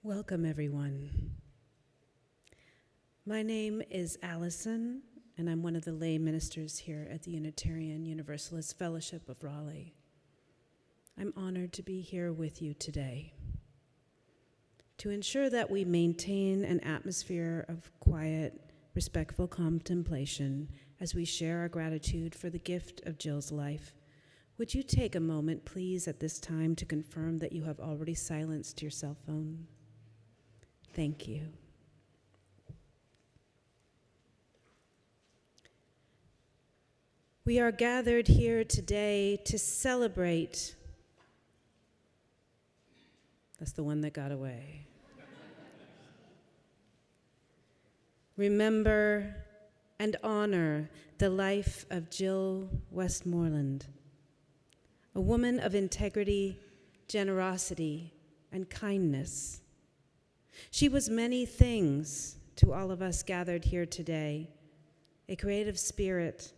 Welcome, everyone. My name is Allison, and I'm one of the lay ministers here at the Unitarian Universalist Fellowship of Raleigh. I'm honored to be here with you today. To ensure that we maintain an atmosphere of quiet, respectful contemplation as we share our gratitude for the gift of Jill's life, would you take a moment, please, at this time to confirm that you have already silenced your cell phone? Thank you. We are gathered here today to celebrate. That's the one that got away. Remember and honor the life of Jill Westmoreland, a woman of integrity, generosity, and kindness. She was many things to all of us gathered here today: a creative spirit,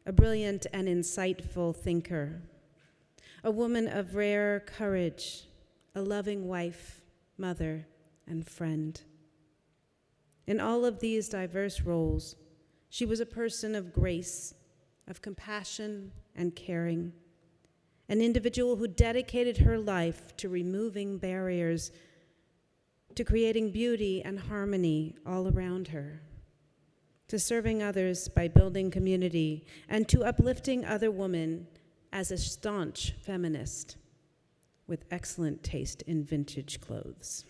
a brilliant and insightful thinker, a woman of rare courage, a loving wife, mother, and friend. In all of these diverse roles, she was a person of grace, of compassion and caring, an individual who dedicated her life to removing barriers, to creating beauty and harmony all around her, to serving others by building community, and to uplifting other women as a staunch feminist with excellent taste in vintage clothes.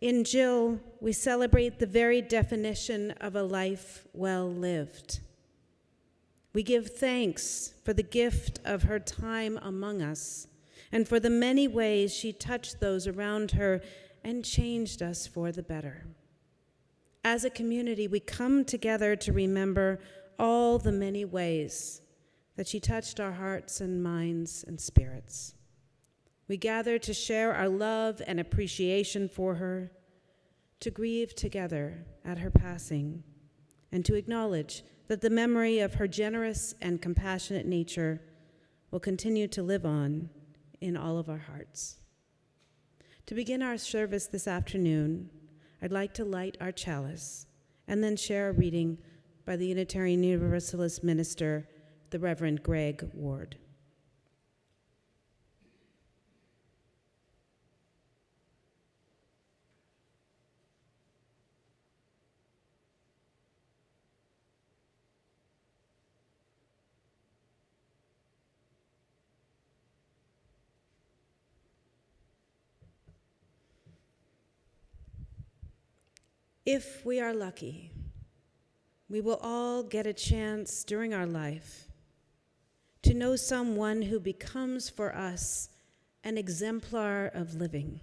In Jill, we celebrate the very definition of a life well lived. We give thanks for the gift of her time among us and for the many ways she touched those around her and changed us for the better. As a community, we come together to remember all the many ways that she touched our hearts and minds and spirits. We gather to share our love and appreciation for her, to grieve together at her passing, and to acknowledge that the memory of her generous and compassionate nature will continue to live on in all of our hearts. To begin our service this afternoon, I'd like to light our chalice and then share a reading by the Unitarian Universalist minister, the Reverend Greg Ward. If we are lucky, we will all get a chance during our life to know someone who becomes for us an exemplar of living.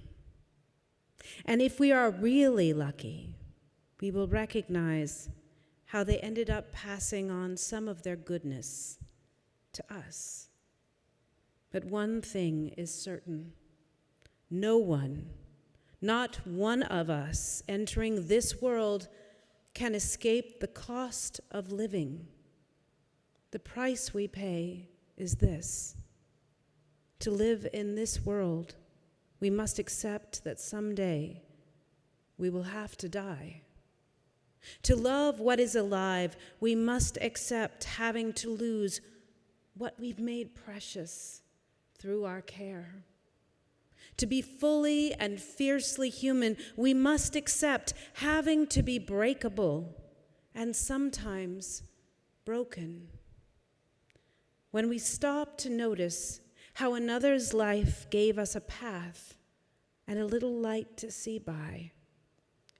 And if we are really lucky, we will recognize how they ended up passing on some of their goodness to us. But one thing is certain: no one, not one of us entering this world can escape the cost of living. The price we pay is this: to live in this world, we must accept that someday we will have to die. To love what is alive, we must accept having to lose what we've made precious through our care. To be fully and fiercely human, we must accept having to be breakable and sometimes broken. When we stop to notice how another's life gave us a path and a little light to see by,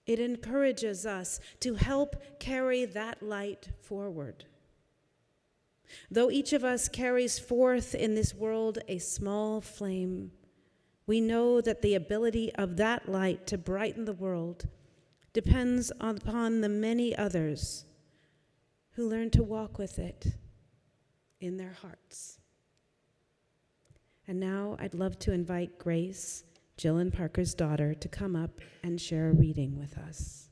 it encourages us to help carry that light forward. Though each of us carries forth in this world a small flame, we know that the ability of that light to brighten the world depends upon the many others who learn to walk with it in their hearts. And now I'd love to invite Grace, Jill and Parker's daughter, to come up and share a reading with us.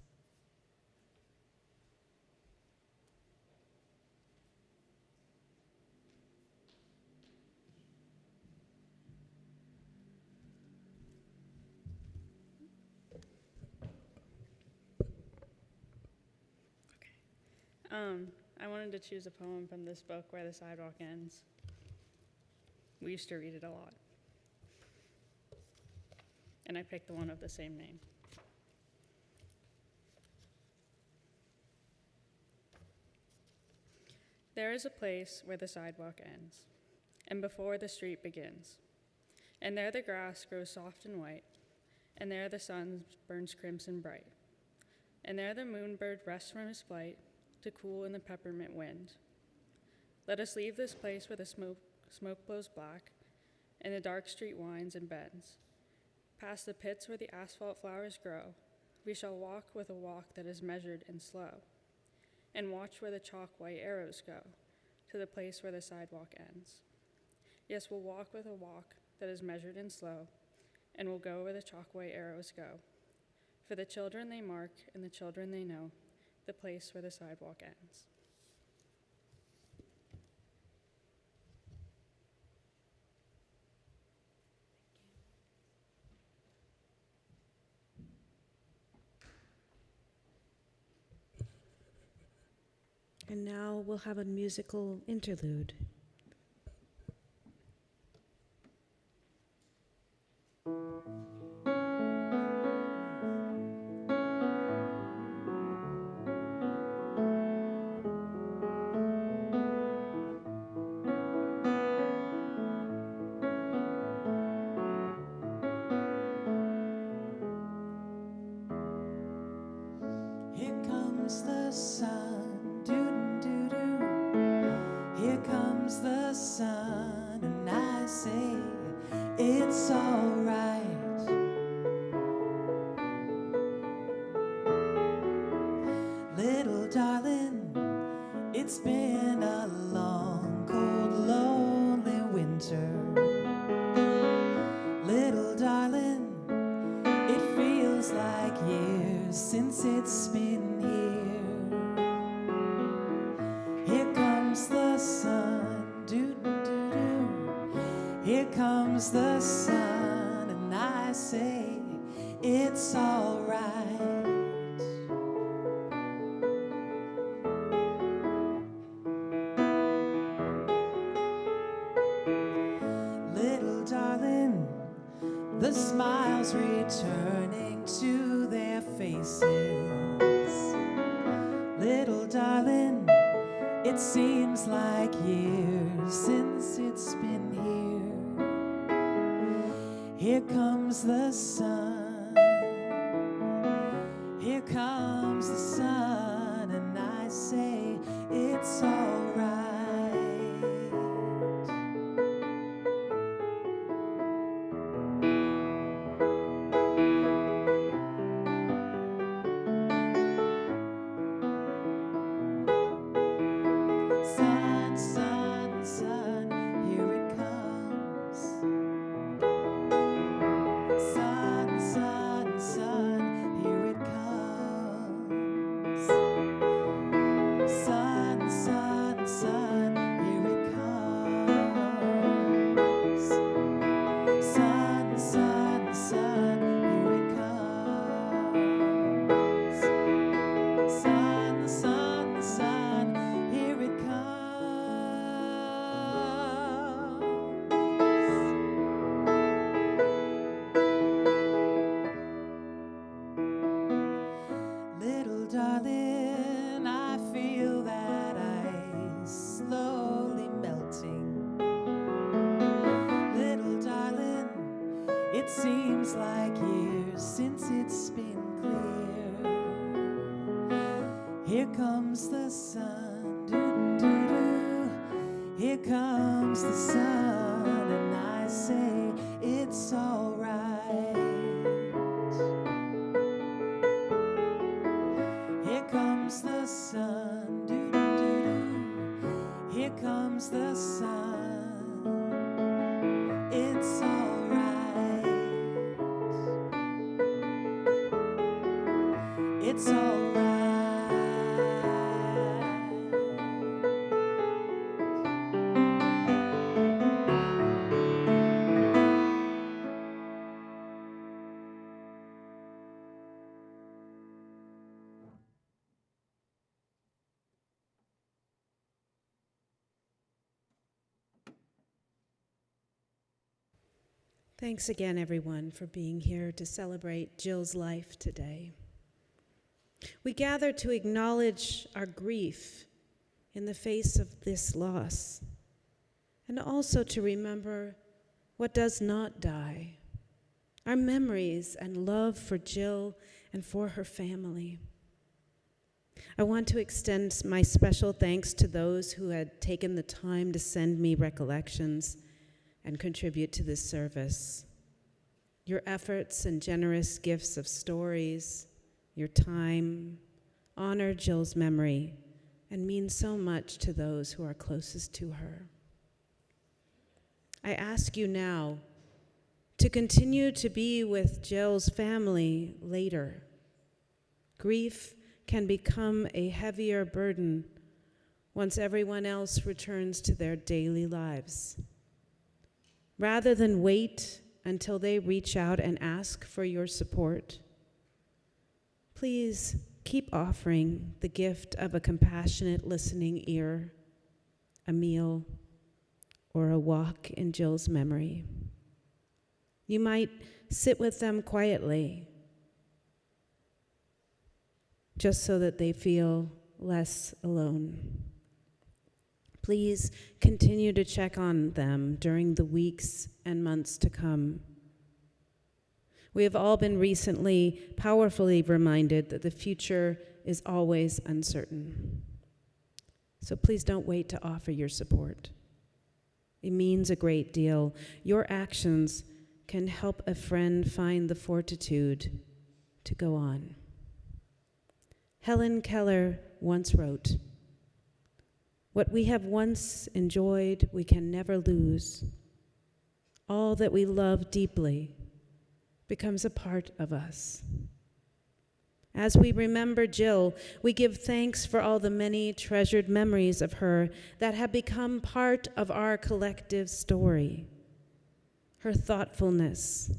I wanted to choose a poem from this book, Where the Sidewalk Ends. We used to read it a lot. And I picked the one of the same name. There is a place where the sidewalk ends, and before the street begins. And there the grass grows soft and white, and there the sun burns crimson bright. And there the moonbird rests from his flight to cool in the peppermint wind. Let us leave this place where the smoke blows black, and the dark street winds and bends. Past the pits where the asphalt flowers grow, we shall walk with a walk that is measured and slow, and watch where the chalk white arrows go, to the place where the sidewalk ends. Yes, we'll walk with a walk that is measured and slow, and we'll go where the chalk white arrows go. For the children they mark, and the children they know, the place where the sidewalk ends. And now we'll have a musical interlude. Here comes the sun, doo-doo-doo-doo. Here comes the sun, and I say it's all right. Little darling, it's been a long, cold, lonely winter. Little darling, it feels like years since it's been here. Here comes the sun, doo-doo-doo. Here comes the sun, and I say it's all right. Little darling, the smiles returning to their faces. Little darling, it seems like years since it's been here. Here comes the sun. Here comes the sun, and I say it's all right. Sun, sun, sun, here it comes. Sun, sun, sun, here it comes. Sun, sun, sun, here it comes. Sun, sun, sun, here it comes. Sun, sun, sun, here it comes. Little darling, I feel that ice slowly melting. Little darling, it seems like years since it's been clear. Here comes the sun, doo-doo-doo. Here comes the sun, and I say it's all right. Here comes the sun, doo-doo-doo. Here comes the sun. It's all right. It's all right. Thanks again, everyone, for being here to celebrate Jill's life today. We gather to acknowledge our grief in the face of this loss, and also to remember what does not die, our memories and love for Jill and for her family. I want to extend my special thanks to those who had taken the time to send me recollections and contribute to this service. Your efforts and generous gifts of stories, your time, honor Jill's memory and mean so much to those who are closest to her. I ask you now to continue to be with Jill's family later. Grief can become a heavier burden once everyone else returns to their daily lives. Rather than wait until they reach out and ask for your support, please keep offering the gift of a compassionate listening ear, a meal, or a walk in Jill's memory. You might sit with them quietly, just so that they feel less alone. Please continue to check on them during the weeks and months to come. We have all been recently powerfully reminded that the future is always uncertain. So please don't wait to offer your support. It means a great deal. Your actions can help a friend find the fortitude to go on. Helen Keller once wrote, "What we have once enjoyed, we can never lose. All that we love deeply becomes a part of us." As we remember Jill, we give thanks for all the many treasured memories of her that have become part of our collective story. Her thoughtfulness,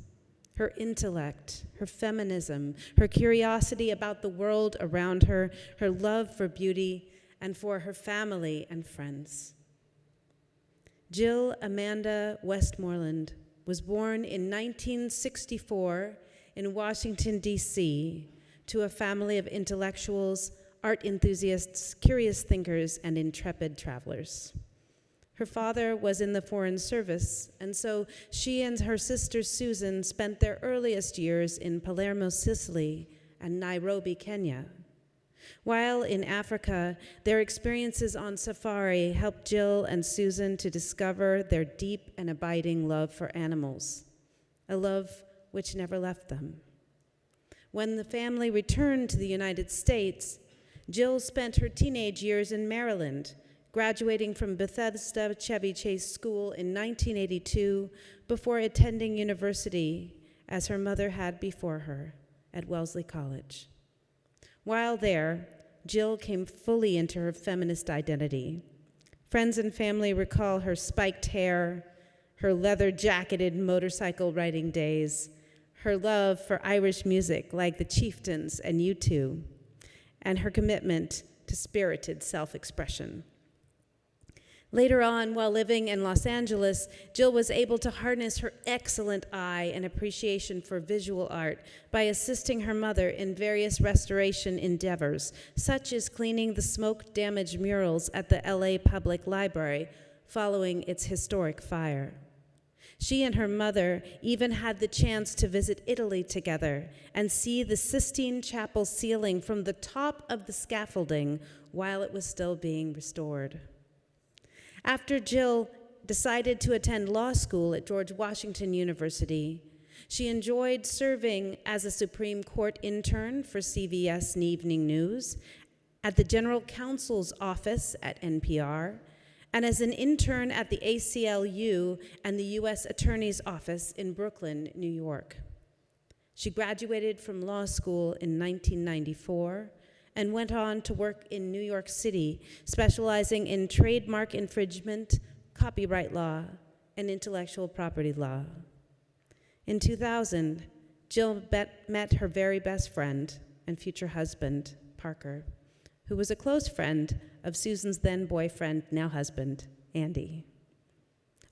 her intellect, her feminism, her curiosity about the world around her, her love for beauty, and for her family and friends. Jill Amanda Westmoreland was born in 1964 in Washington, D.C., to a family of intellectuals, art enthusiasts, curious thinkers, and intrepid travelers. Her father was in the Foreign Service, and so she and her sister Susan spent their earliest years in Palermo, Sicily, and Nairobi, Kenya. While in Africa, their experiences on safari helped Jill and Susan to discover their deep and abiding love for animals, a love which never left them. When the family returned to the United States, Jill spent her teenage years in Maryland, graduating from Bethesda Chevy Chase School in 1982 before attending university, as her mother had before her, at Wellesley College. While there, Jill came fully into her feminist identity. Friends and family recall her spiked hair, her leather-jacketed motorcycle riding days, her love for Irish music like the Chieftains and U2, and her commitment to spirited self-expression. Later on, while living in Los Angeles, Jill was able to harness her excellent eye and appreciation for visual art by assisting her mother in various restoration endeavors, such as cleaning the smoke-damaged murals at the LA Public Library following its historic fire. She and her mother even had the chance to visit Italy together and see the Sistine Chapel ceiling from the top of the scaffolding while it was still being restored. After Jill decided to attend law school at George Washington University, she enjoyed serving as a Supreme Court intern for CBS Evening News, at the General Counsel's office at NPR, and as an intern at the ACLU and the U.S. Attorney's Office in Brooklyn, New York. She graduated from law school in 1994 and went on to work in New York City, specializing in trademark infringement, copyright law, and intellectual property law. In 2000, Jill met her very best friend and future husband, Parker, who was a close friend of Susan's then boyfriend, now husband, Andy.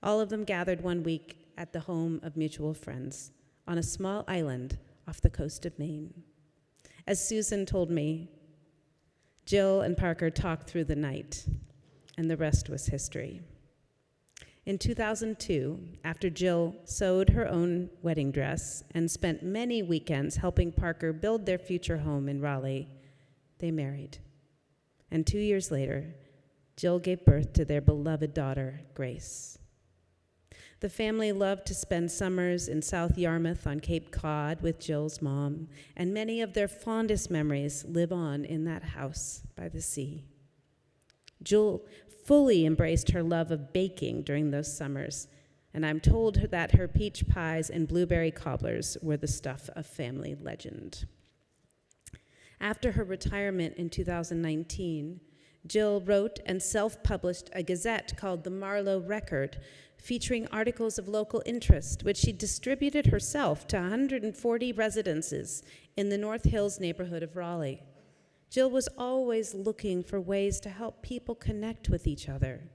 All of them gathered one week at the home of mutual friends on a small island off the coast of Maine. As Susan told me, Jill and Parker talked through the night, and the rest was history. In 2002, after Jill sewed her own wedding dress and spent many weekends helping Parker build their future home in Raleigh, they married. And 2 years later, Jill gave birth to their beloved daughter, Grace. The family loved to spend summers in South Yarmouth on Cape Cod with Jill's mom, and many of their fondest memories live on in that house by the sea. Jill fully embraced her love of baking during those summers, and I'm told that her peach pies and blueberry cobblers were the stuff of family legend. After her retirement in 2019, Jill wrote and self-published a gazette called the Marlowe Record, featuring articles of local interest, which she distributed herself to 140 residences in the North Hills neighborhood of Raleigh. Jill was always looking for ways to help people connect with each other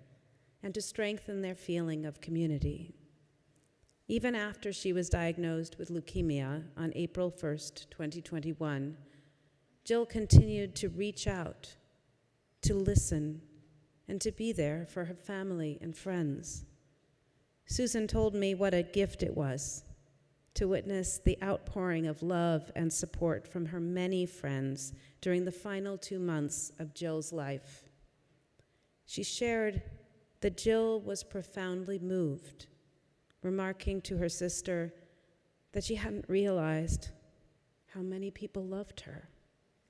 and to strengthen their feeling of community. Even after she was diagnosed with leukemia on April 1st, 2021, Jill continued to reach out, to listen, and to be there for her family and friends. Susan told me what a gift it was to witness the outpouring of love and support from her many friends during the final 2 months of Jill's life. She shared that Jill was profoundly moved, remarking to her sister that she hadn't realized how many people loved her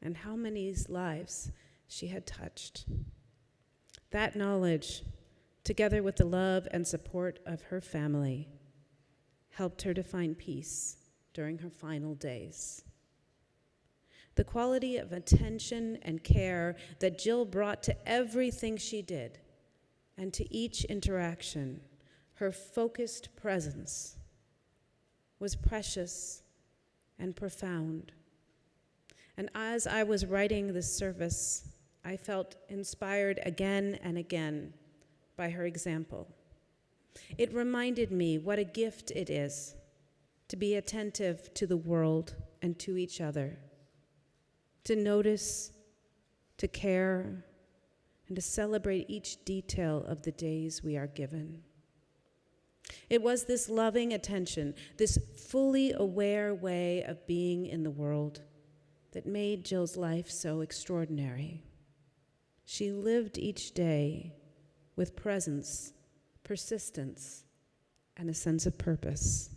and how many lives she had touched. That knowledge, together with the love and support of her family, helped her to find peace during her final days. The quality of attention and care that Jill brought to everything she did and to each interaction, her focused presence, was precious and profound. And as I was writing this service, I felt inspired again and again by her example. It reminded me what a gift it is to be attentive to the world and to each other, to notice, to care, and to celebrate each detail of the days we are given. It was this loving attention, this fully aware way of being in the world that made Jill's life so extraordinary. She lived each day with presence, persistence, and a sense of purpose.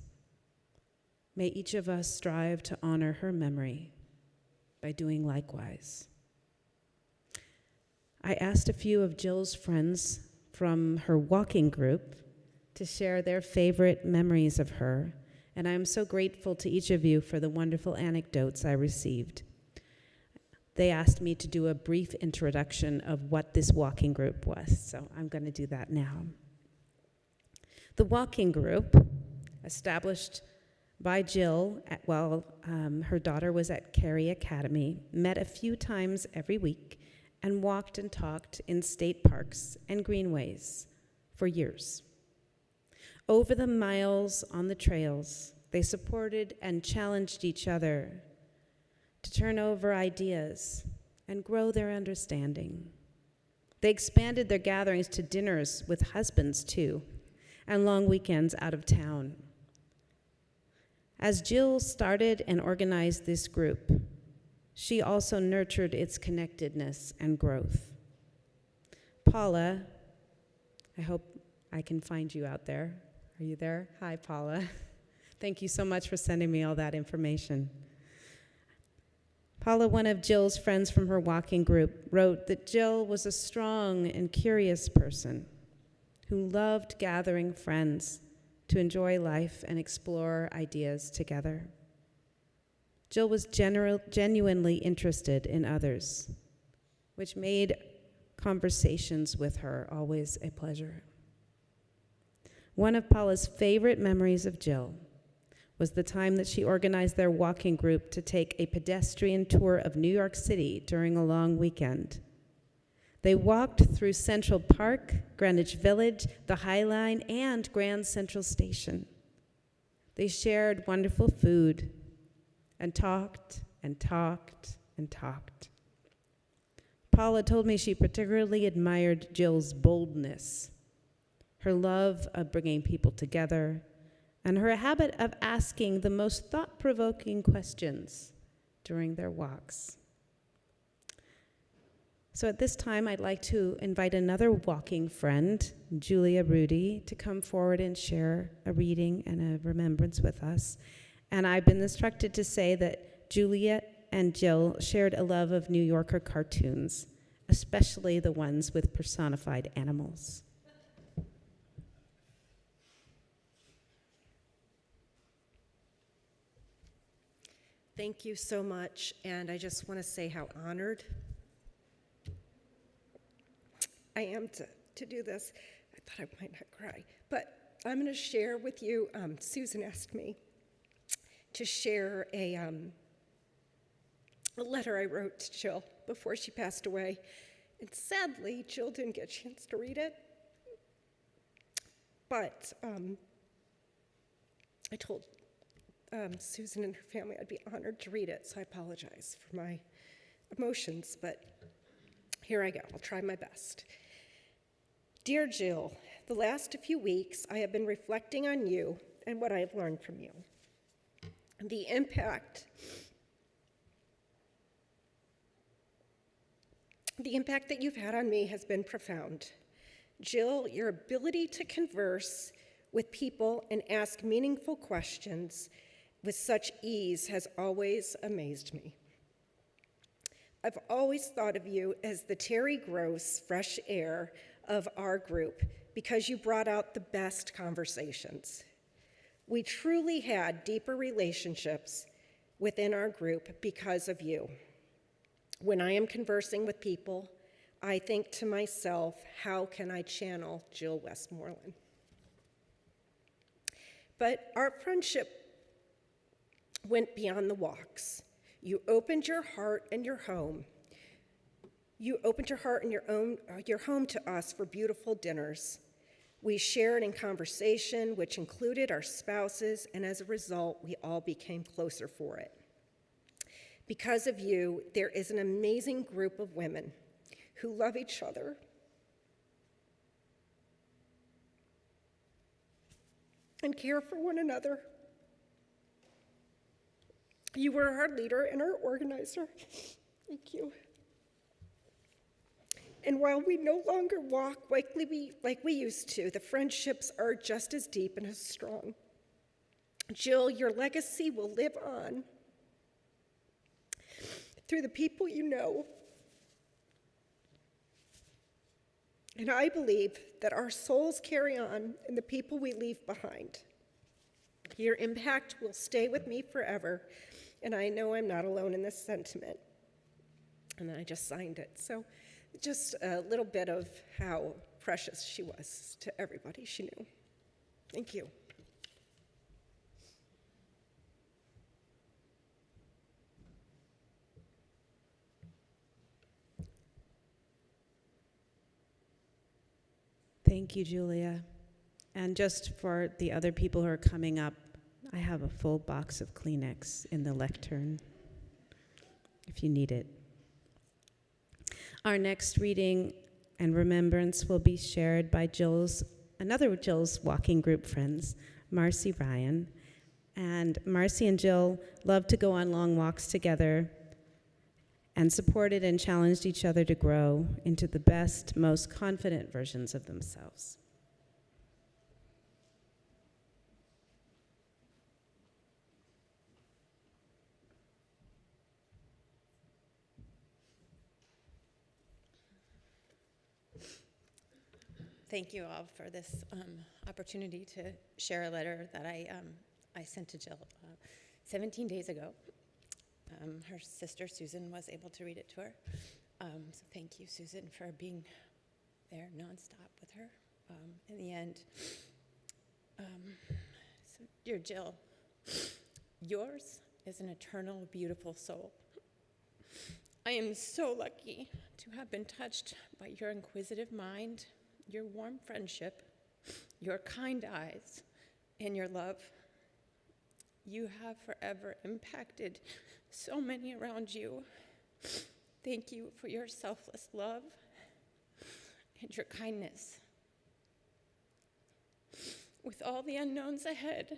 May each of us strive to honor her memory by doing likewise. I asked a few of Jill's friends from her walking group to share their favorite memories of her, and I am so grateful to each of you for the wonderful anecdotes I received. They asked me to do a brief introduction of what this walking group was, so I'm going to do that now. The walking group, established by Jill while her daughter was at Carey Academy, met a few times every week and walked and talked in state parks and greenways for years. Over the miles on the trails, they supported and challenged each other to turn over ideas and grow their understanding. They expanded their gatherings to dinners with husbands, too, and long weekends out of town. As Jill started and organized this group, she also nurtured its connectedness and growth. Paula, I hope I can find you out there. Are you there? Hi, Paula. Thank you so much for sending me all that information. Paula, one of Jill's friends from her walking group, wrote that Jill was a strong and curious person who loved gathering friends to enjoy life and explore ideas together. Jill was genuinely interested in others, which made conversations with her always a pleasure. One of Paula's favorite memories of Jill was the time that she organized their walking group to take a pedestrian tour of New York City during a long weekend. They walked through Central Park, Greenwich Village, the High Line, and Grand Central Station. They shared wonderful food and talked and talked and talked. Paula told me she particularly admired Jill's boldness, her love of bringing people together, and her habit of asking the most thought-provoking questions during their walks. So at this time, I'd like to invite another walking friend, Julia Rudy, to come forward and share a reading and a remembrance with us. And I've been instructed to say that Julia and Jill shared a love of New Yorker cartoons, especially the ones with personified animals. Thank you so much, and I just want to say how honored I am to do this. I thought I might not cry, but I'm going to share with you. Susan asked me to share a letter I wrote to Jill before she passed away, and sadly, Jill didn't get a chance to read it. But I told Susan and her family I'd be honored to read it, so I apologize for my emotions, but here I go. I'll try my best. Dear Jill, the last few weeks I have been reflecting on you and what I have learned from you. The impact that you've had on me has been profound. Jill, your ability to converse with people and ask meaningful questions with such ease has always amazed me. I've always thought of you as the Terry Gross fresh air of our group because you brought out the best conversations. We truly had deeper relationships within our group because of you. When I am conversing with people, I think to myself, how can I channel Jill Westmoreland? But our friendship went beyond the walks. You opened your heart and your home. You opened your heart and your home to us for beautiful dinners. We shared in conversation, which included our spouses, and as a result, we all became closer for it. Because of you, there is an amazing group of women who love each other and care for one another. You were our leader and our organizer. Thank you. And while we no longer walk like we used to, the friendships are just as deep and as strong. Jill, your legacy will live on through the people you know. And I believe that our souls carry on in the people we leave behind. Your impact will stay with me forever, and I know I'm not alone in this sentiment. And then I just signed it. So just a little bit of how precious she was to everybody she knew. Thank you. Thank you, Julia. And just for the other people who are coming up, I have a full box of Kleenex in the lectern if you need it. Our next reading and remembrance will be shared by another Jill's walking group friends, Marcy Ryan. And Marcy and Jill loved to go on long walks together and supported and challenged each other to grow into the best, most confident versions of themselves. Thank you all for this opportunity to share a letter that I sent to Jill 17 days ago. Her sister, Susan, was able to read it to her. So thank you, Susan, for being there nonstop with her in the end. So, dear Jill, yours is an eternal, beautiful soul. I am so lucky to have been touched by your inquisitive mind, your warm friendship, your kind eyes, and your love. You have forever impacted so many around you. Thank you for your selfless love and your kindness. With all the unknowns ahead,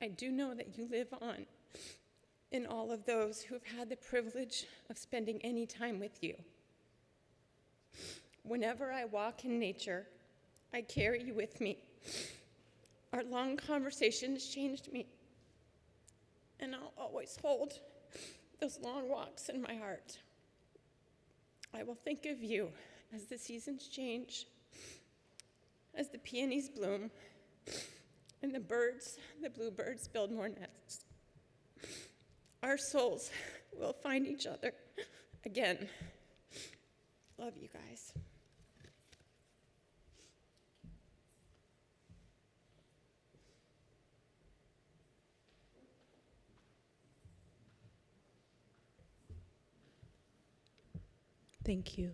I do know that you live on in all of those who have had the privilege of spending any time with you. Whenever I walk in nature, I carry you with me. Our long conversations changed me, and I'll always hold those long walks in my heart. I will think of you as the seasons change, as the peonies bloom, and the bluebirds build more nests. Our souls will find each other again. Love you guys. Thank you.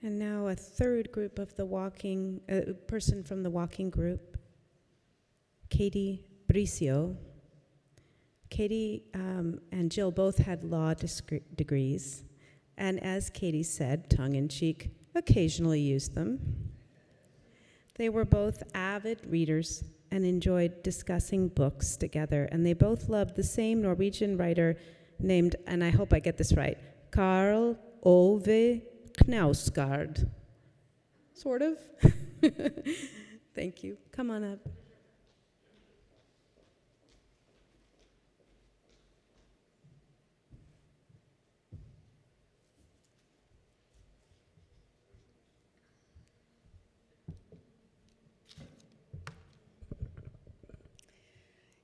And now a third group of the walking, person from the walking group, Katie Bricio. Katie and Jill both had law degrees, and as Katie said, tongue-in-cheek, occasionally used them. They were both avid readers and enjoyed discussing books together, and they both loved the same Norwegian writer named, and I hope I get this right, Karl Ove Knausgård. Sort of. Thank you. Come on up.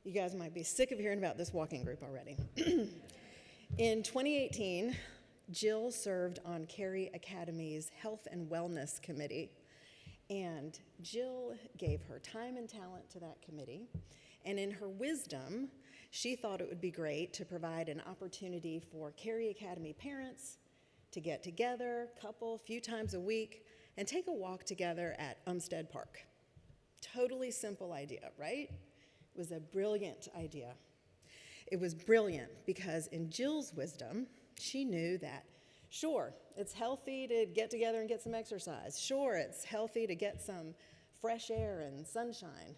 You guys might be sick of hearing about this walking group already. In 2018, Jill served on Carey Academy's Health and Wellness Committee, and Jill gave her time and talent to that committee, and in her wisdom, she thought it would be great to provide an opportunity for Carey Academy parents to get together, few times a week, and take a walk together at Umstead Park. Totally simple idea, right? It was a brilliant idea. It was brilliant because in Jill's wisdom, she knew that, sure, it's healthy to get together and get some exercise. Sure, it's healthy to get some fresh air and sunshine.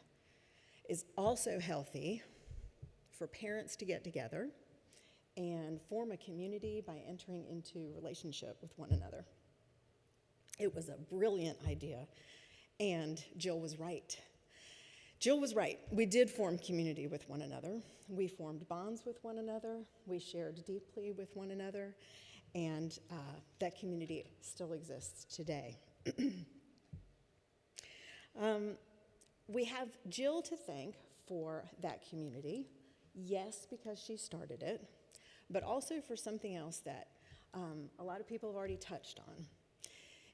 It's also healthy for parents to get together and form a community by entering into relationship with one another. It was a brilliant idea, and Jill was right. Jill was right. We did form community with one another. We formed bonds with one another. We shared deeply with one another, and that community still exists today. We have Jill to thank for that community, yes, because she started it, but also for something else that a lot of people have already touched on.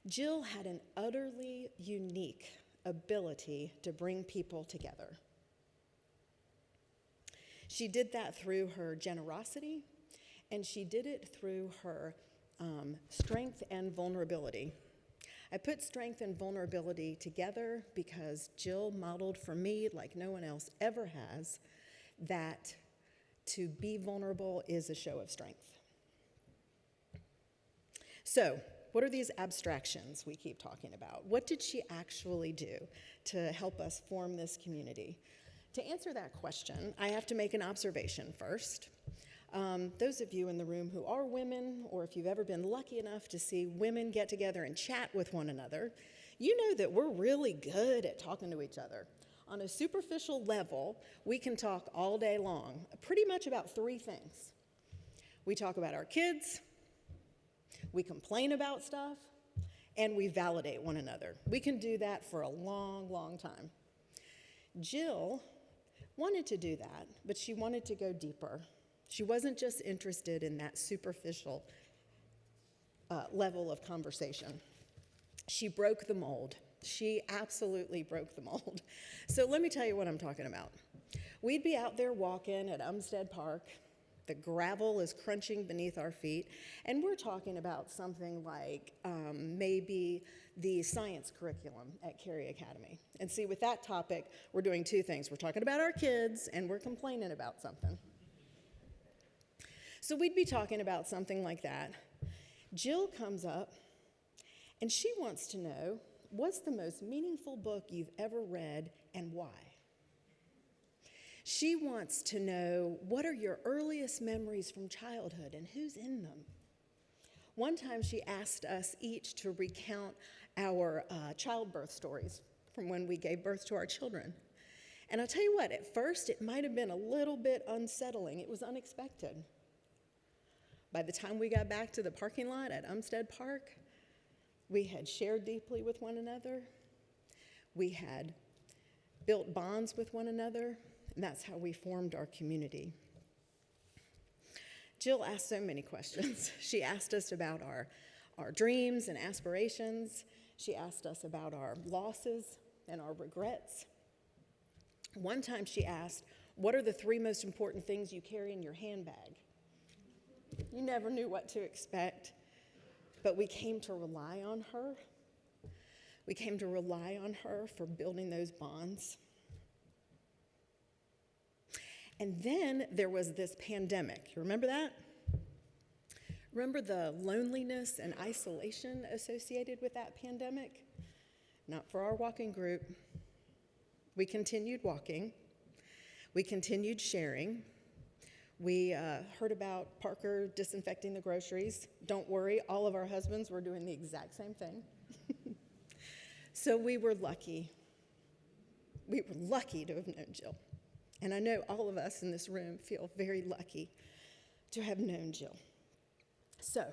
Jill had an utterly unique ability to bring people together. She did that through her generosity, and she did it through her strength and vulnerability. I put strength and vulnerability together because Jill modeled for me, like no one else ever has, that to be vulnerable is a show of strength. So, what are these abstractions we keep talking about? What did she actually do to help us form this community? To answer that question, I have to make an observation first. Those of you in the room who are women, or if you've ever been lucky enough to see women get together and chat with one another, you know that we're really good at talking to each other. On a superficial level, we can talk all day long, pretty much about three things. We talk about our kids, we complain about stuff, and we validate one another. We can do that for a long, long time. Jill wanted to do that, but she wanted to go deeper. She wasn't just interested in that superficial level of conversation. She broke the mold. She absolutely broke the mold. So let me tell you what I'm talking about. We'd be out there walking at Umstead Park. The gravel is crunching beneath our feet. And we're talking about something like maybe the science curriculum at Carey Academy. And see, with that topic, we're doing two things. We're talking about our kids, and we're complaining about something. So we'd be talking about something like that. Jill comes up, and she wants to know, what's the most meaningful book you've ever read and why? She wants to know, what are your earliest memories from childhood and who's in them? One time she asked us each to recount our childbirth stories from when we gave birth to our children. And I'll tell you what, at first it might have been a little bit unsettling. It was unexpected. By the time we got back to the parking lot at Umstead Park, we had shared deeply with one another. We had built bonds with one another, and that's how we formed our community. Jill asked so many questions. She asked us about our dreams and aspirations. She asked us about our losses and our regrets. One time she asked, what are the 3 most important things you carry in your handbag? You never knew what to expect, but we came to rely on her. We came to rely on her for building those bonds. And then there was this pandemic. You remember that? Remember the loneliness and isolation associated with that pandemic? Not for our walking group. We continued walking. We continued sharing. We heard about Parker disinfecting the groceries. Don't worry, all of our husbands were doing the exact same thing. So we were lucky. We were lucky to have known Jill. And I know all of us in this room feel very lucky to have known Jill. So,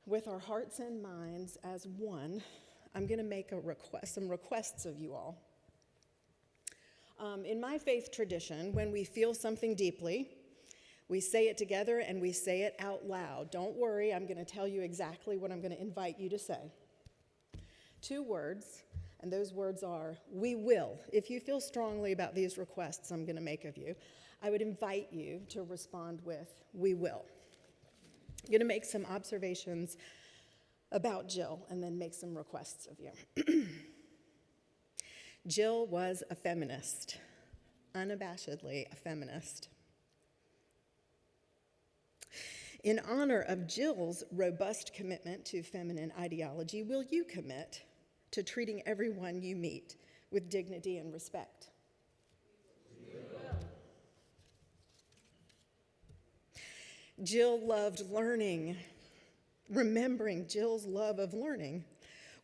with our hearts and minds as one, I'm going to make some requests of you all. In my faith tradition, when we feel something deeply, we say it together and we say it out loud. Don't worry, I'm going to tell you exactly what I'm going to invite you to say. 2 words, and those words are, we will. If you feel strongly about these requests I'm going to make of you, I would invite you to respond with, we will. I'm going to make some observations about Jill and then make some requests of you. Jill was a feminist, unabashedly a feminist. In honor of Jill's robust commitment to feminine ideology, will you commit to treating everyone you meet with dignity and respect? We will. Jill loved learning. Remembering Jill's love of learning,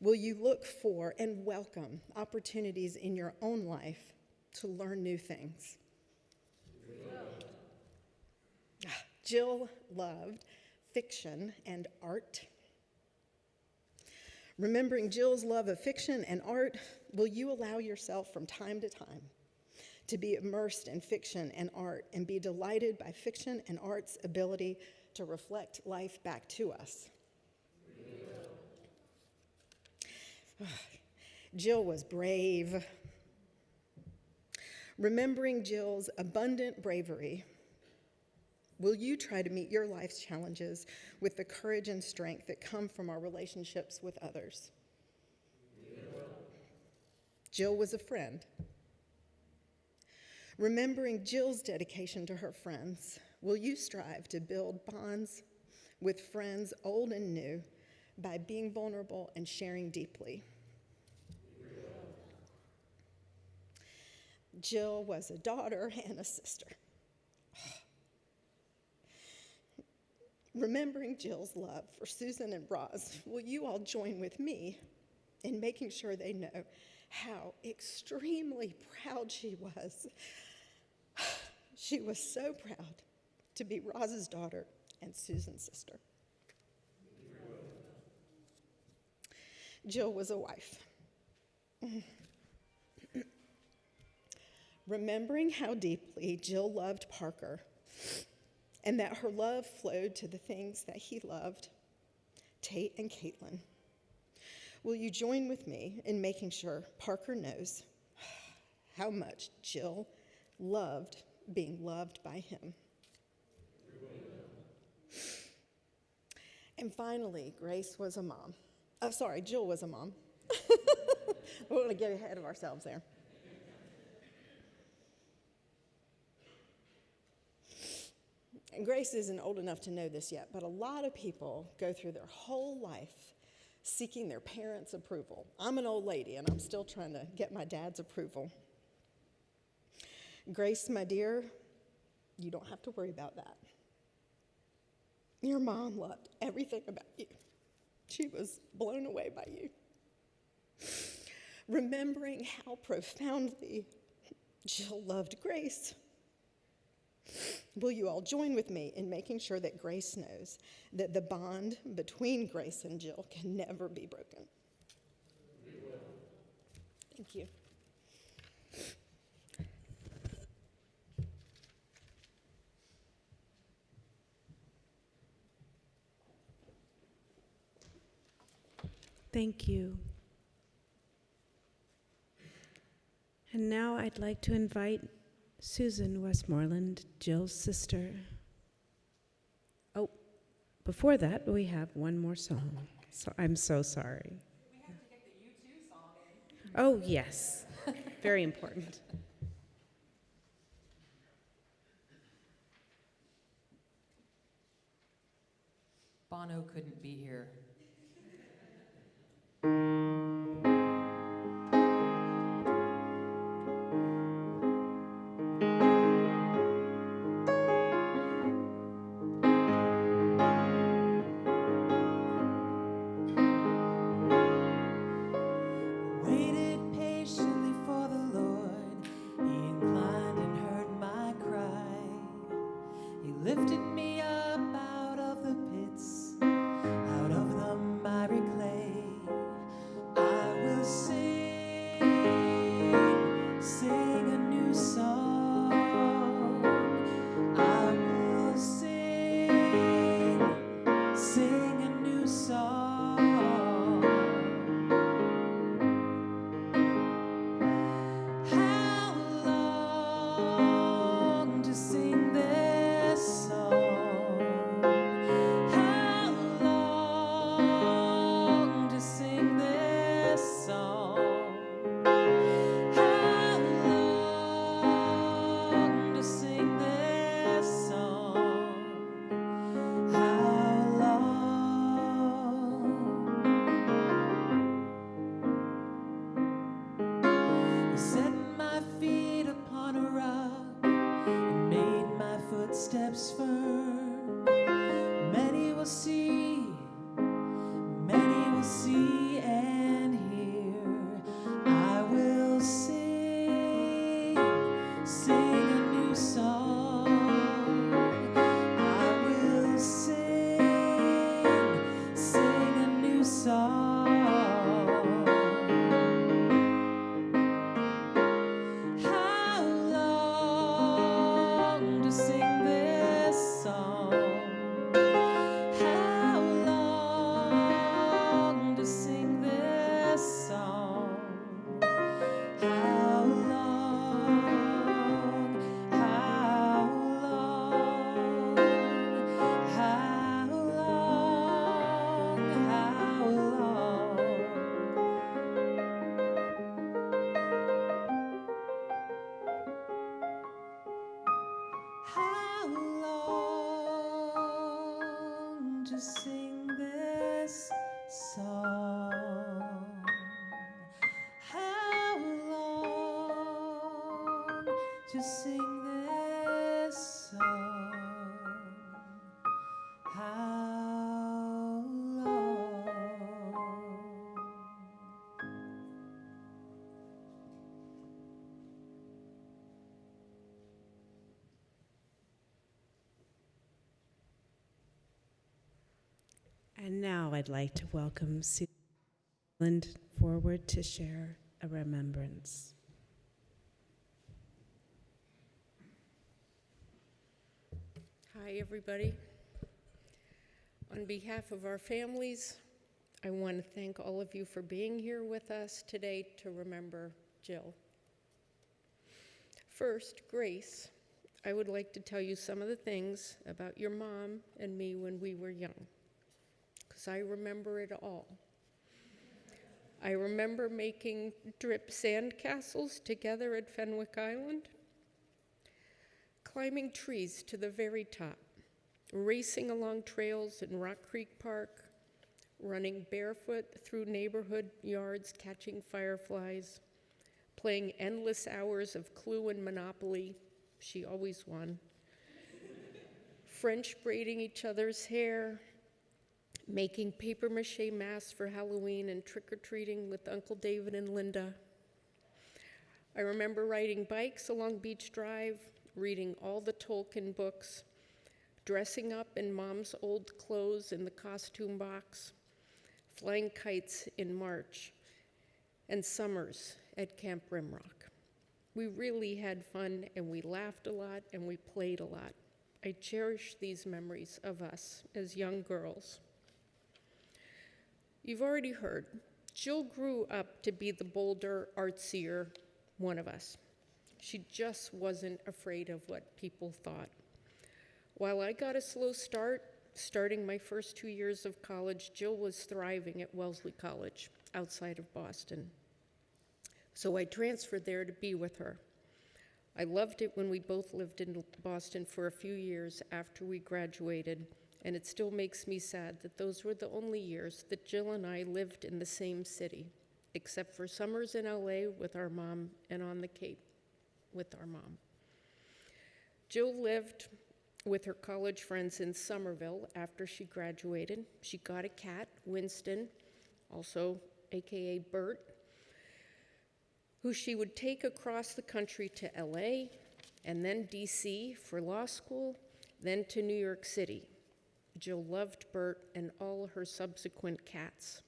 will you look for and welcome opportunities in your own life to learn new things? We will. Jill loved fiction and art. Remembering Jill's love of fiction and art, will you allow yourself from time to time to be immersed in fiction and art and be delighted by fiction and art's ability to reflect life back to us? Jill was brave. Remembering Jill's abundant bravery, will you try to meet your life's challenges with the courage and strength that come from our relationships with others? Jill was a friend. Remembering Jill's dedication to her friends, will you strive to build bonds with friends old and new by being vulnerable and sharing deeply? Jill was a daughter and a sister. Remembering Jill's love for Susan and Roz, will you all join with me in making sure they know how extremely proud she was? She was so proud to be Roz's daughter and Susan's sister. Jill was a wife. Remembering how deeply Jill loved Parker and that her love flowed to the things that he loved, Tate and Caitlin, will you join with me in making sure Parker knows how much Jill loved being loved by him? And finally, Jill was a mom. We don't want to get ahead of ourselves there. And Grace isn't old enough to know this yet, but a lot of people go through their whole life seeking their parents' approval. I'm an old lady, and I'm still trying to get my dad's approval. Grace, my dear, you don't have to worry about that. Your mom loved everything about you. She was blown away by you. Remembering how profoundly Jill loved Grace, will you all join with me in making sure that Grace knows that the bond between Grace and Jill can never be broken? We will. Thank you. Thank you. And now I'd like to invite Susan Westmoreland, Jill's sister. Oh, before that, we have one more song. So I'm so sorry. We have to get the U2 song in. Oh, yes. Very important. Bono couldn't be here. Waited patiently for the Lord. He inclined and heard my cry. He lifted me up out of the pits, out of the miry clay. I will sing, sing a new song. I will sing, sing a new song. How long to sing this song? How long to sing this song? How long to sing this song? How long? Set my feet upon a rock and made my footsteps firm. Many will see and hear. I will sing, sing a new song. I will sing, sing a new song. How long to sing this song? How long to sing this song? How long? How long? How long? How long? How long to sing this song? How long to sing this song? How long? And now I'd like to welcome Susan forward to share a remembrance. Hi, everybody. On behalf of our families, I want to thank all of you for being here with us today to remember Jill. First, Grace, I would like to tell you some of the things about your mom and me when we were young. because I remember it all. I remember making drip sand castles together at Fenwick Island, climbing trees to the very top, racing along trails in Rock Creek Park, running barefoot through neighborhood yards catching fireflies, playing endless hours of Clue and Monopoly. She always won. French braiding each other's hair, making papier-mâché masks for Halloween and trick-or-treating with Uncle David and Linda. I remember riding bikes along Beach Drive, reading all the Tolkien books, dressing up in Mom's old clothes in the costume box, flying kites in March, and summers at Camp Rimrock. We really had fun, and we laughed a lot, and we played a lot. I cherish these memories of us as young girls. You've already heard, Jill grew up to be the bolder, artsier one of us. She just wasn't afraid of what people thought. While I got a slow start, starting my first 2 years of college, Jill was thriving at Wellesley College outside of Boston. So I transferred there to be with her. I loved it when we both lived in Boston for a few years after we graduated, and it still makes me sad that those were the only years that Jill and I lived in the same city, except for summers in LA with our mom and on the Cape with our mom. Jill lived with her college friends in Somerville after she graduated. She got a cat, Winston, also AKA Bert, who she would take across the country to LA, and then DC for law school, then to New York City. Jill loved Bert and all her subsequent cats.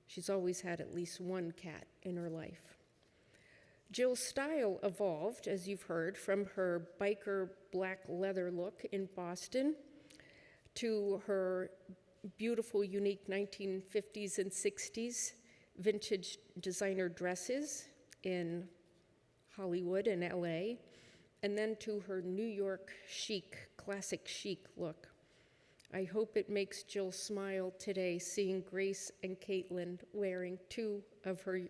She's always had at least one cat in her life. Jill's style evolved, as you've heard, from her biker black leather look in Boston to her beautiful, unique 1950s and 60s vintage designer dresses in Hollywood and LA, and then to her New York chic, classic chic look. I hope it makes Jill smile today seeing Grace and Caitlin wearing 2 of her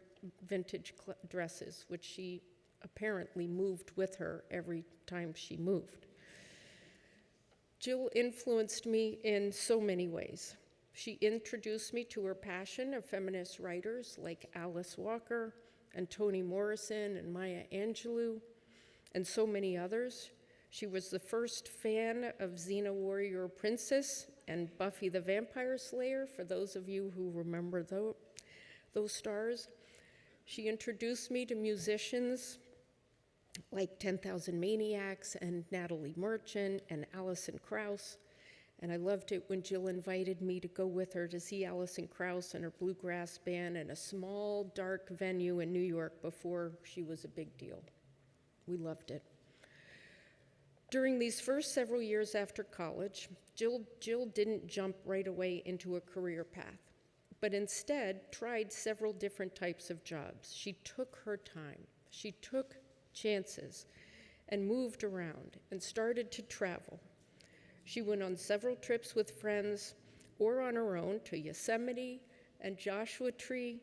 vintage dresses, which she apparently moved with her every time she moved. Jill influenced me in so many ways. She introduced me to her passion of feminist writers like Alice Walker and Toni Morrison and Maya Angelou and so many others. She was the first fan of Xena Warrior Princess and Buffy the Vampire Slayer, for those of you who remember those stars. She introduced me to musicians like 10,000 Maniacs and Natalie Merchant and Alison Krauss. And I loved it when Jill invited me to go with her to see Alison Krauss and her bluegrass band in a small, dark venue in New York before she was a big deal. We loved it. During these first several years after college, Jill didn't jump right away into a career path, but instead tried several different types of jobs. She took her time. She took chances and moved around and started to travel. She went on several trips with friends or on her own to Yosemite and Joshua Tree,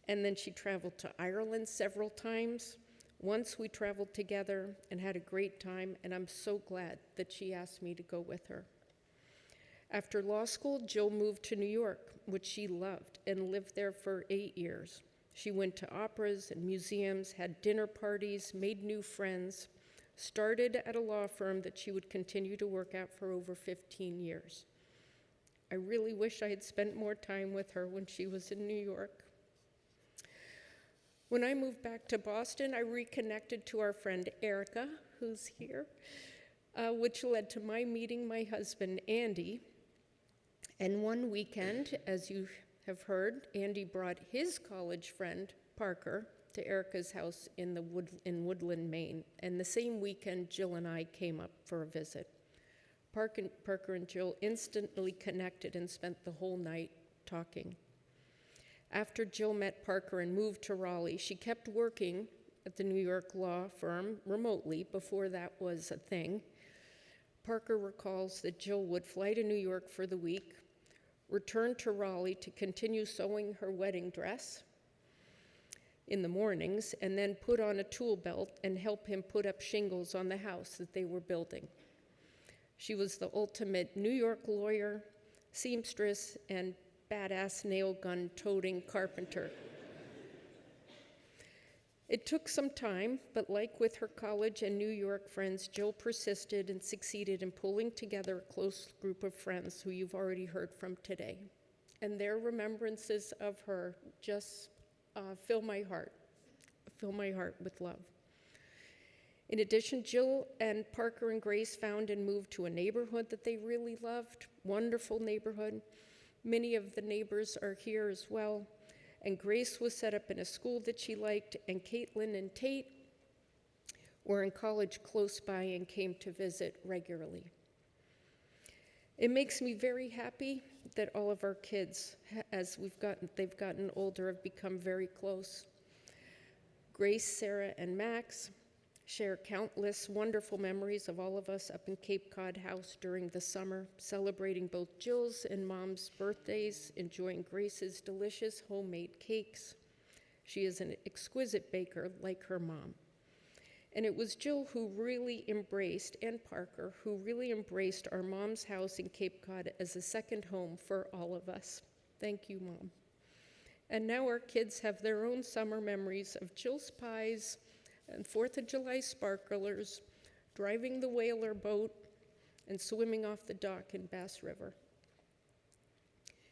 and then she traveled to Ireland several times. Once we traveled together and had a great time, and I'm so glad that she asked me to go with her. After law school, Jill moved to New York, which she loved, and lived there for 8 years. She went to operas and museums, had dinner parties, made new friends, started at a law firm that she would continue to work at for over 15 years. I really wish I had spent more time with her when she was in New York. When I moved back to Boston, I reconnected to our friend Erica, who's here, which led to my meeting my husband, Andy. And one weekend, as you have heard, Andy brought his college friend, Parker, to Erica's house in Woodland, Maine. And the same weekend, Jill and I came up for a visit. Parker and Jill instantly connected and spent the whole night talking. After Jill met Parker and moved to Raleigh, she kept working at the New York law firm remotely before that was a thing. Parker recalls that Jill would fly to New York for the week, returned to Raleigh to continue sewing her wedding dress in the mornings, and then put on a tool belt and help him put up shingles on the house that they were building. She was the ultimate New York lawyer, seamstress, and badass nail gun toting carpenter. It took some time, but like with her college and New York friends, Jill persisted and succeeded in pulling together a close group of friends who you've already heard from today. And their remembrances of her just fill my heart with love. In addition, Jill and Parker and Grace found and moved to a neighborhood that they really loved, wonderful neighborhood. Many of the neighbors are here as well. And Grace was set up in a school that she liked, and Caitlin and Tate were in college close by and came to visit regularly. It makes me very happy that all of our kids, as they've gotten older, have become very close. Grace, Sarah, and Max share countless wonderful memories of all of us up in Cape Cod House during the summer, celebrating both Jill's and Mom's birthdays, enjoying Grace's delicious homemade cakes. She is an exquisite baker like her mom. And it was Jill who really embraced, and Parker, who really embraced our mom's house in Cape Cod as a second home for all of us. Thank you, Mom. And now our kids have their own summer memories of Jill's pies and 4th of July sparklers, driving the whaler boat, and swimming off the dock in Bass River.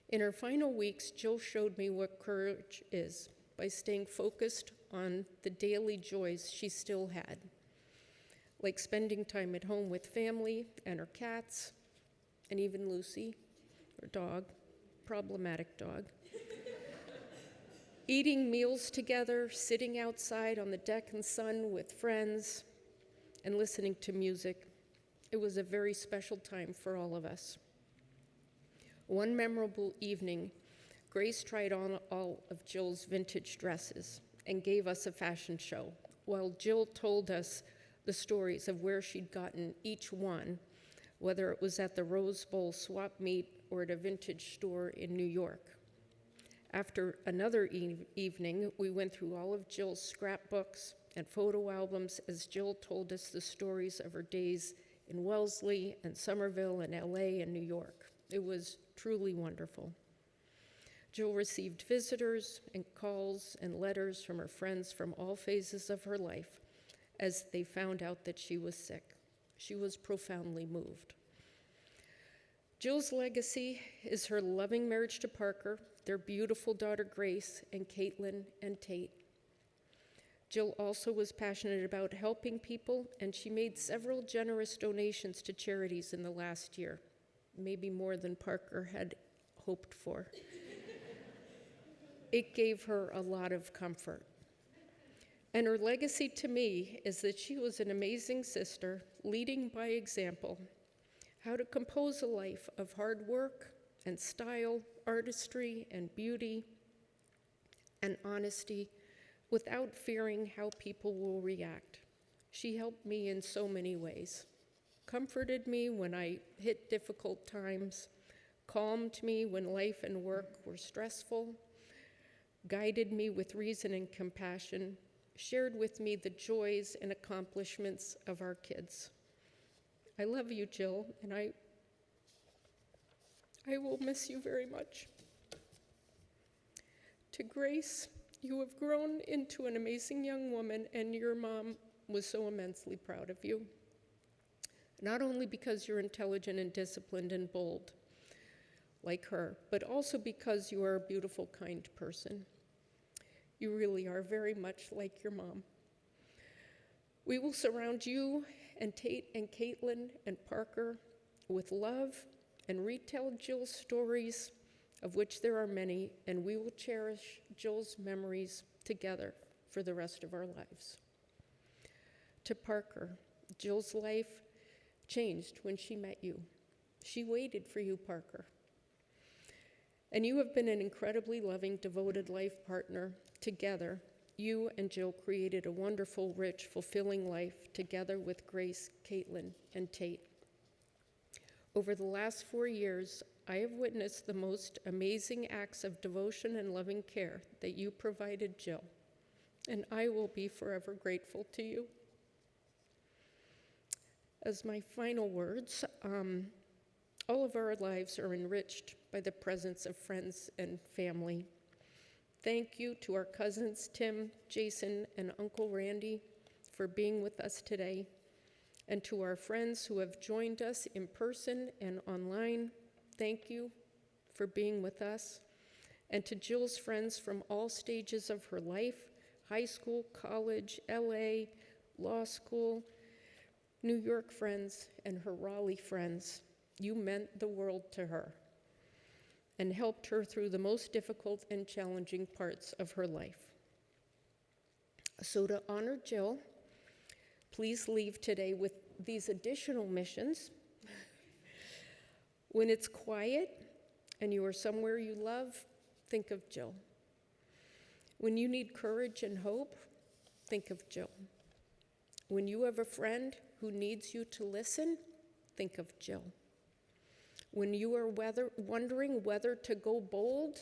In her final weeks, Jill showed me what courage is by staying focused on the daily joys she still had, like spending time at home with family and her cats, and even Lucy, her dog, problematic dog. Eating meals together, sitting outside on the deck in the sun with friends, and listening to music. It was a very special time for all of us. One memorable evening, Grace tried on all of Jill's vintage dresses and gave us a fashion show, while Jill told us the stories of where she'd gotten each one, whether it was at the Rose Bowl swap meet or at a vintage store in New York. After another evening, we went through all of Jill's scrapbooks and photo albums as Jill told us the stories of her days in Wellesley and Somerville and LA and New York. It was truly wonderful. Jill received visitors and calls and letters from her friends from all phases of her life as they found out that she was sick. She was profoundly moved. Jill's legacy is her loving marriage to Parker, their beautiful daughter Grace, and Caitlin and Tate. Jill also was passionate about helping people, and she made several generous donations to charities in the last year, maybe more than Parker had hoped for. It gave her a lot of comfort. And her legacy to me is that she was an amazing sister, leading by example, how to compose a life of hard work and style, artistry and beauty and honesty without fearing how people will react. She helped me in so many ways, comforted me when I hit difficult times, calmed me when life and work were stressful, guided me with reason and compassion, shared with me the joys and accomplishments of our kids. I love you, Jill, and I will miss you very much. To Grace, you have grown into an amazing young woman, and your mom was so immensely proud of you. Not only because you're intelligent and disciplined and bold, like her, but also because you are a beautiful, kind person. You really are very much like your mom. We will surround you and Tate and Caitlin and Parker with love and retell Jill's stories, of which there are many, and we will cherish Jill's memories together for the rest of our lives. To Parker, Jill's life changed when she met you. She waited for you, Parker. And you have been an incredibly loving, devoted life partner. Together, you and Jill created a wonderful, rich, fulfilling life together with Grace, Caitlin, and Tate. Over the last 4 years, I have witnessed the most amazing acts of devotion and loving care that you provided, Jill, and I will be forever grateful to you. As my final words, all of our lives are enriched by the presence of friends and family. Thank you to our cousins, Tim, Jason, and Uncle Randy, for being with us today. And to our friends who have joined us in person and online, thank you for being with us. And to Jill's friends from all stages of her life, high school, college, LA, law school, New York friends, and her Raleigh friends, you meant the world to her and helped her through the most difficult and challenging parts of her life. So to honor Jill, please leave today with these additional missions. When it's quiet and you are somewhere you love, think of Jill. When you need courage and hope, think of Jill. When you have a friend who needs you to listen, think of Jill. When you are wondering whether to go bold,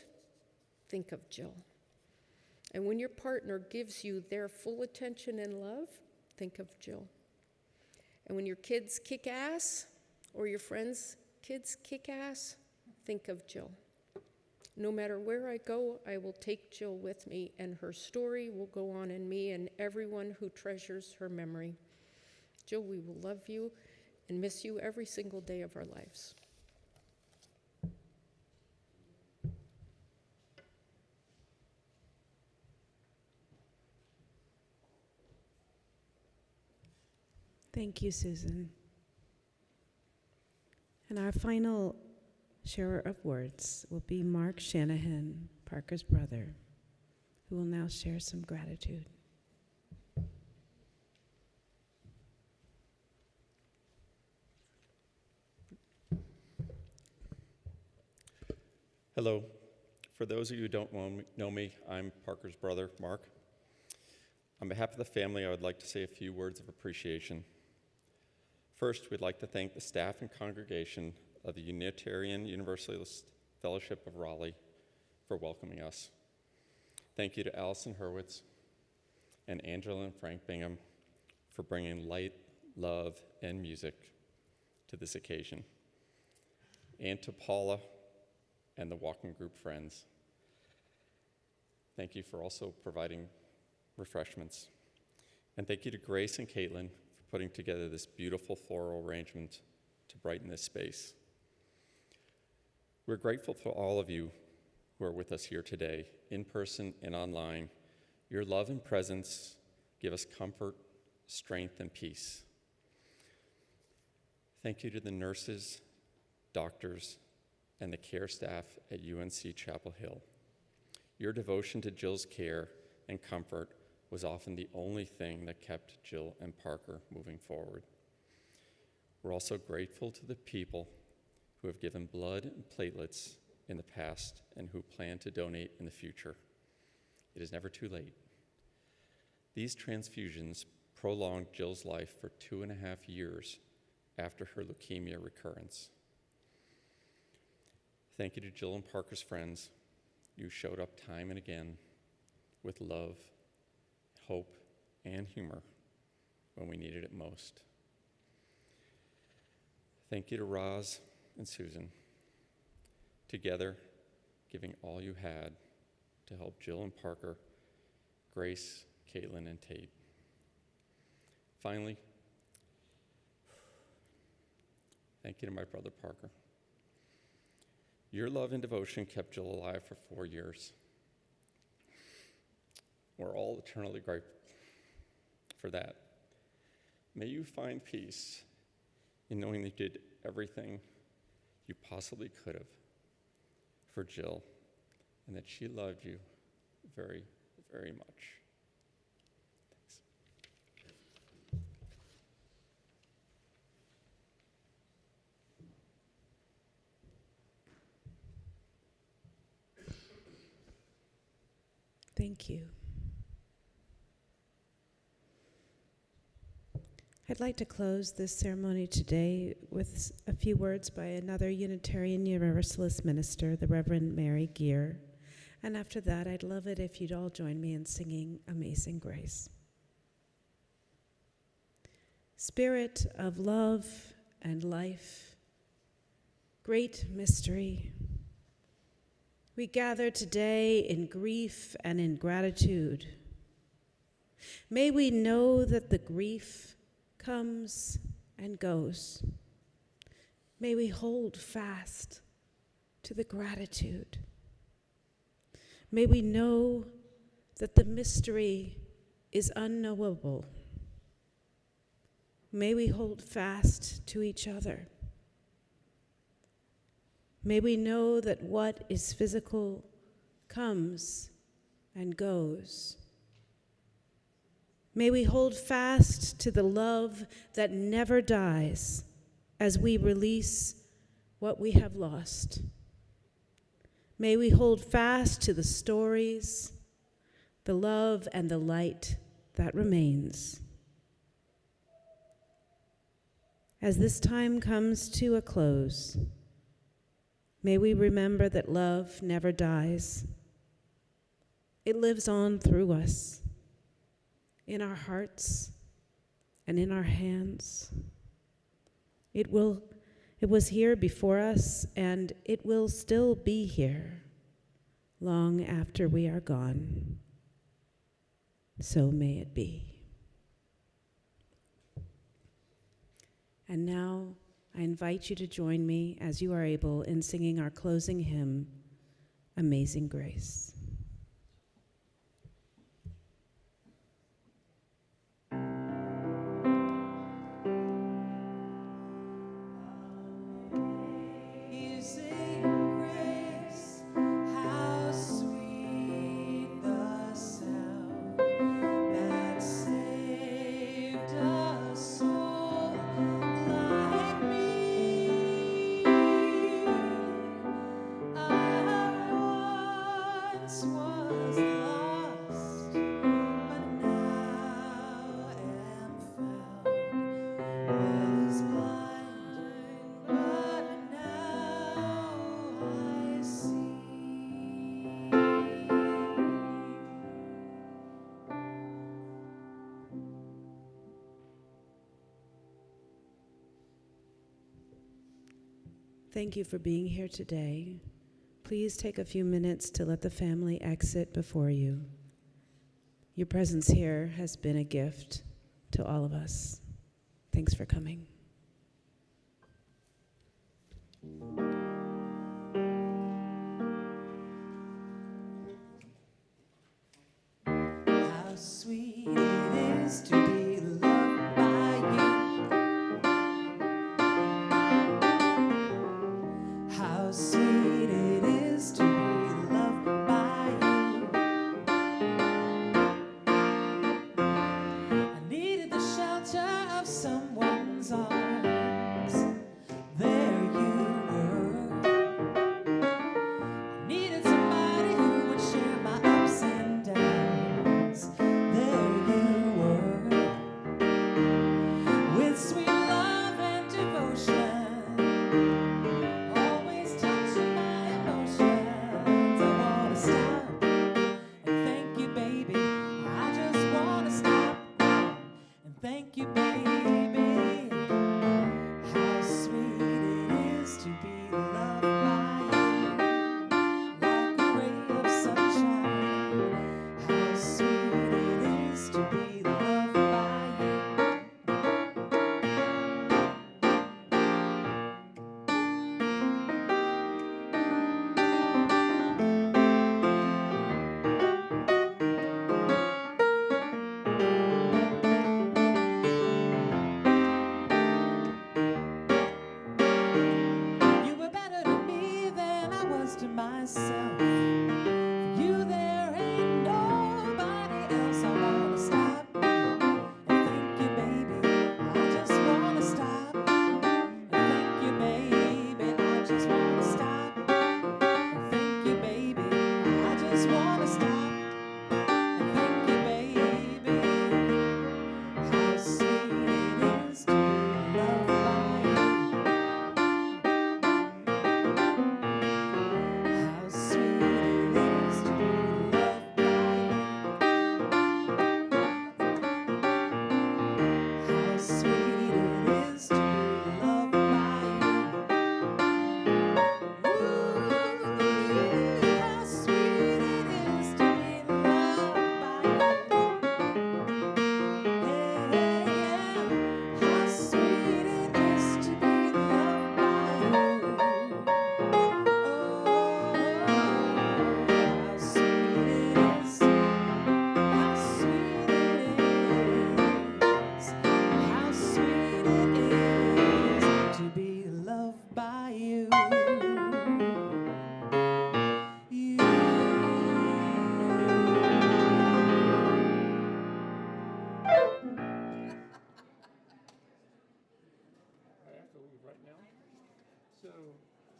think of Jill. And when your partner gives you their full attention and love, think of Jill. And when your kids kick ass, or your friends' kids kick ass, think of Jill. No matter where I go, I will take Jill with me, and her story will go on in me and everyone who treasures her memory. Jill, we will love you and miss you every single day of our lives. Thank you, Susan. And our final sharer of words will be Mark Shanahan, Parker's brother, who will now share some gratitude. Hello. For those of you who don't know me, I'm Parker's brother, Mark. On behalf of the family, I would like to say a few words of appreciation. First, we'd like to thank the staff and congregation of the Unitarian Universalist Fellowship of Raleigh for welcoming us. Thank you to Allison Hurwitz and Angela and Frank Bingham for bringing light, love, and music to this occasion. And to Paula and the walking group friends. Thank you for also providing refreshments. And thank you to Grace and Caitlin for putting together this beautiful floral arrangement to brighten this space. We're grateful for all of you who are with us here today, in person and online. Your love and presence give us comfort, strength, and peace. Thank you to the nurses, doctors, and the care staff at UNC Chapel Hill. Your devotion to Jill's care and comfort was often the only thing that kept Jill and Parker moving forward. We're also grateful to the people who have given blood and platelets in the past and who plan to donate in the future. It is never too late. These transfusions prolonged Jill's life for 2.5 years after her leukemia recurrence. Thank you to Jill and Parker's friends. You showed up time and again with love, hope, and humor when we needed it most. Thank you to Roz and Susan, together giving all you had to help Jill and Parker, Grace, Caitlin, and Tate. Finally, thank you to my brother Parker. Your love and devotion kept Jill alive for 4 years. We're all eternally grateful for that. May you find peace in knowing that you did everything you possibly could have for Jill and that she loved you very, very much. Thanks. Thank you. I'd like to close this ceremony today with a few words by another Unitarian Universalist minister, the Reverend Mary Gear. And after that, I'd love it if you'd all join me in singing Amazing Grace. Spirit of love and life, great mystery, we gather today in grief and in gratitude. May we know that the grief comes and goes. May we hold fast to the gratitude. May we know that the mystery is unknowable. May we hold fast to each other. May we know that what is physical comes and goes. May we hold fast to the love that never dies as we release what we have lost. May we hold fast to the stories, the love, and the light that remains. As this time comes to a close, may we remember that love never dies. It lives on through us, in our hearts and in our hands. It was here before us, and it will still be here long after we are gone. So may it be. And now I invite you to join me as you are able in singing our closing hymn, Amazing Grace. Thank you for being here today. Please take a few minutes to let the family exit before you. Your presence here has been a gift to all of us. Thanks for coming. How sweet it is to be loved by you. How sweet it is to be loved by you. I needed the shelter of someone's arms. There you were. I needed somebody who would share my ups and downs. There you were. With sweet love and devotion, always touching my emotions. I wanna stop and thank you, baby. I just wanna stop and thank you, baby. How sweet it is to be loved by you, like a ray of sunshine. How sweet it is to be loved by you.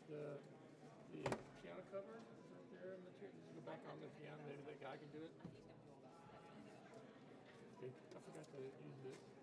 The piano cover is right there in the chair. Just go back on the piano. Maybe that guy can do it. Okay, I forgot to use it.